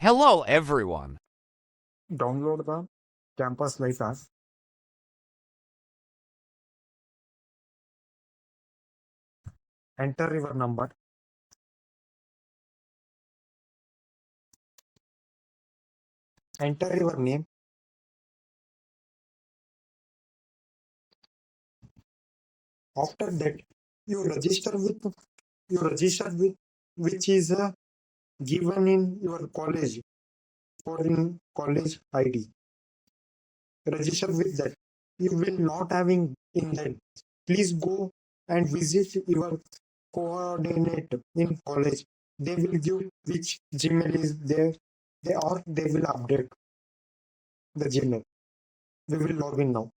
Hello, everyone. Download the Campus.life app. Enter your number. Enter your name. After that, you register with which is given in your college or in college ID. Register with that. You will not having in that. Please go and visit your coordinate in college. They will give which Gmail is there. They will update the Gmail. We will log in now.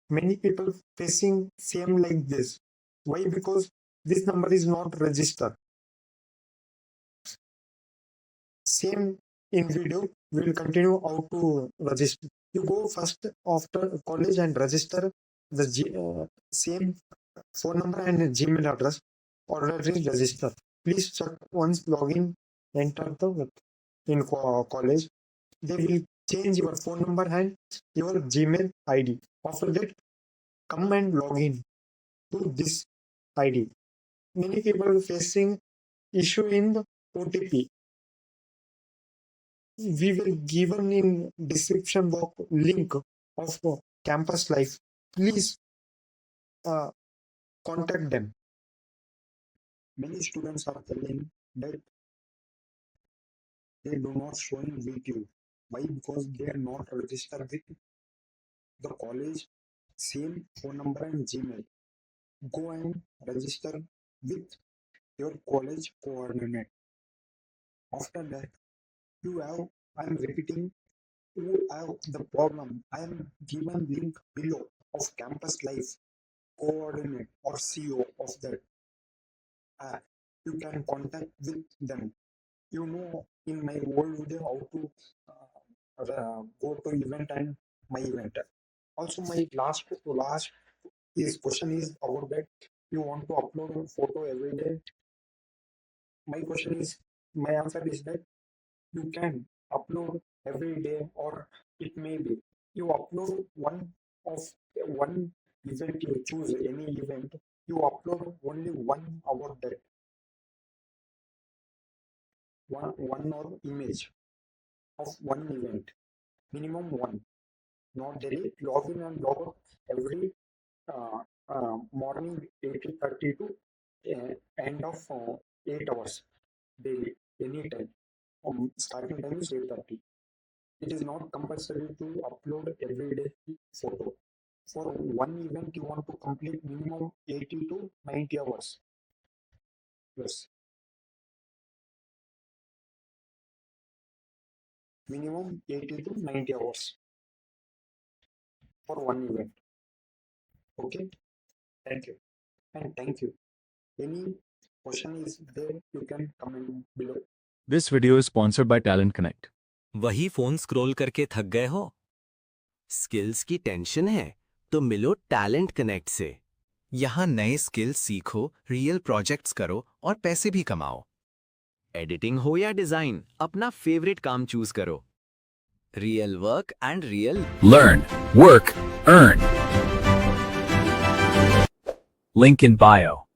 Many people facing same like this. Why? Because this number is not registered. Same in video, we will continue how to register. You go first after college and register the same phone number and Gmail address. Already register. Please check once login, enter the in college. They will change your phone number and your Gmail ID. After that, come and log in to this ID. Many people facing issue in the OTP. We will given in description box link of Campus.life. Please contact them. Many students are telling that they do not show in VTU. Why? Because they are not registered with the college, same phone number and Gmail. Go and register with your college coordinate. After that, I'm repeating, you have the problem. I am given link below of Campus.life coordinate or CEO of that. You can contact with them. You know, in my old video how to go to event and my event. Also, my last question is about that. You want to upload a photo every day. My answer is that you can upload every day, or it may be you upload one event. You choose any event, you upload only 1 hour that one or image of one event, minimum one, not daily. Log in and log out every morning 8:30 to end of 8 hours daily, anytime. Starting time is 8:30. It is not compulsory to upload every day photo. For one event, you want to complete minimum 80 to 90 hours. Yes. Minimum 80 to 90 hours for one event. Okay. Thank you. And thank you. Any question is there, you can comment below. This video is sponsored by Talent Connect. वही phone scroll करके थक गए हो? Skills की tension है तो मिलो talent connect से। यहाँ नए स्किल्स सीखो, रियल प्रोजेक्ट्स करो और पैसे भी कमाओ। एडिटिंग हो या डिजाइन, अपना फेवरेट काम चूज करो। Real work and real Learn, work, earn. Link in bio.